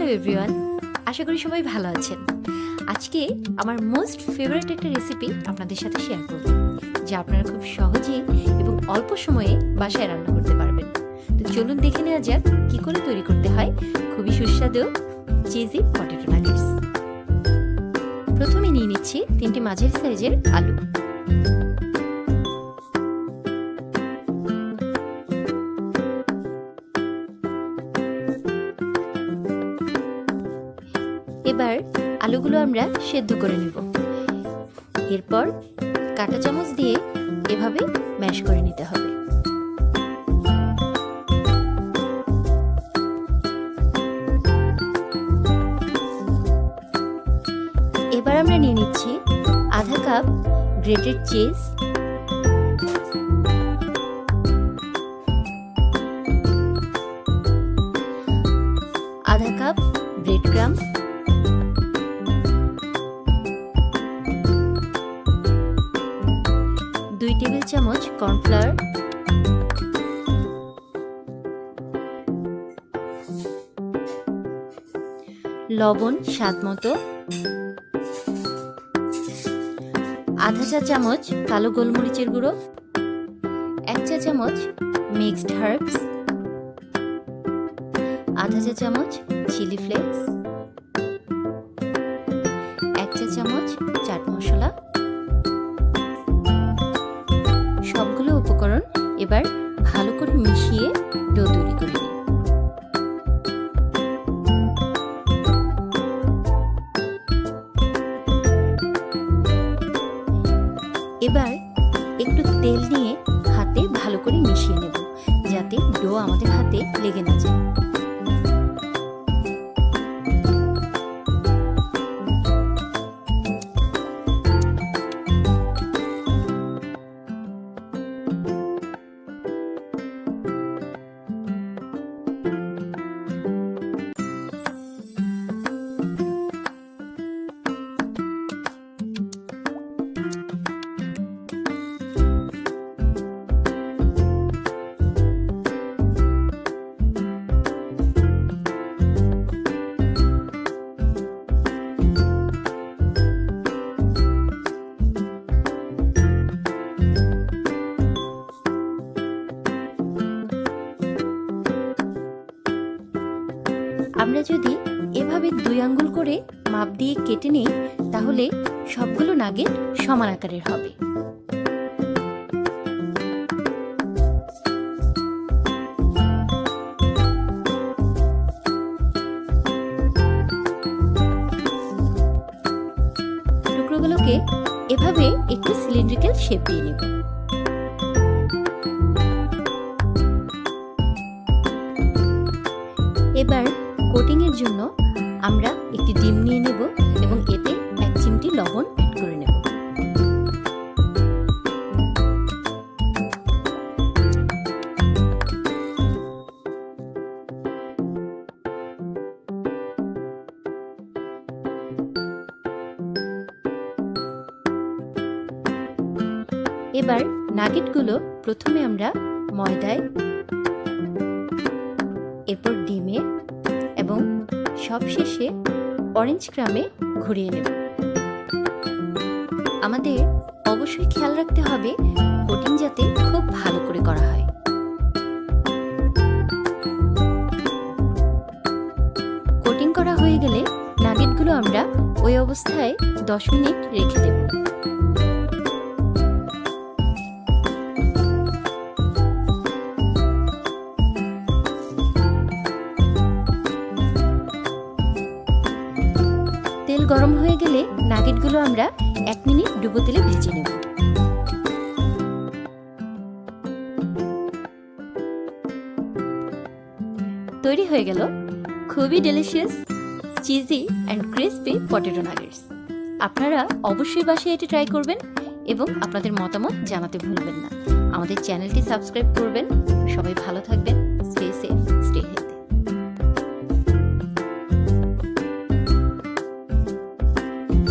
Hello everyone, আশা করি সবাই ভালো আছেন। আজকে আমার মোস্ট ফেভারিট একটা রেসিপি আপনাদের সাথে শেয়ার করব, যা আপনারা খুব সহজেই এবং অল্প সময়ে বাসায় রান্না করতে পারবেন। তো চলুন দেখে নেওয়া যাক কী করে তৈরি করতে হয় খুবই সুস্বাদু চিজি পটেটো নাগেটস। প্রথমে নিয়ে নিচ্ছি 3টি মাঝারি সাইজের আলু। এবার আলুগুলো আমরা সেদ্ধ করে নেব। এরপর কাঁটা চামচ দিয়ে এভাবে ম্যাশ করে নিতে হবে। এবার আমরা নিয়ে নিচ্ছি আধা কাপ গ্রেটেড চিজ, আধা কাপ ব্রেড ক্রাম্ব, 2 টেবিল চামচ কর্নফ্লাওয়ার, লবণ স্বাদ মতো, আধা চা চামচ কালো গোলমরিচের গুঁড়ো, 1 চা চামচ মিক্সড হার্বস, আধা চা চামচ চিলি ফ্লেক্স, 1 চা চামচ চাট মশলা। সবগুলো উপকরণ এবার ভালো করে মিশিয়ে ডো তৈরি করে নিই। এবার একটু তেল নিয়ে হাতে ভালো করে মিশিয়ে নেব, যাতে ডো আমাদের হাতে লেগে না যায়। আমরা যদি এভাবে 2 আঙ্গুল করে মাপ দিয়ে কেটে নিই, তাহলে সবগুলো নাগেট সমান আকারের হবে। টুকরোগুলোকে এভাবে একটু সিলিন্ড্রিক্যাল শেপ দিয়ে নেব। এবার কোটিং এর জন্য আমরা একটি ডিম নিয়ে নেব এবং এতে 1 চিমটি লবণ অ্যাড করে নেব। এবার নাগেটগুলো প্রথমে আমরা ময়দায়, এরপর ডিমে এবং সবশেষে অরেঞ্জ ক্রামে ঘুরিয়ে নেব। আমাদের অবশ্যই খেয়াল রাখতে হবে কোটিং যাতে খুব ভালো করে করা হয়। কোটিং করা হয়ে গেলে নাগেটগুলো আমরা ওই অবস্থায় 10 মিনিট রেখে দেব। তেল গরম হয়ে গেলে নাগেটগুলো আমরা 1 মিনিট ডুবো তেলে ভেজে নেব। তৈরি হয়ে গেল খুবই delicious cheesy and crispy potato nuggets. আপনারা অবশ্যই বাসায় এটি ট্রাই করবেন এবং আপনাদের মতামত জানাতে ভুলবেন না। আমাদের চ্যানেলটি সাবস্ক্রাইব করবেন। সবাই ভালো থাকবেন।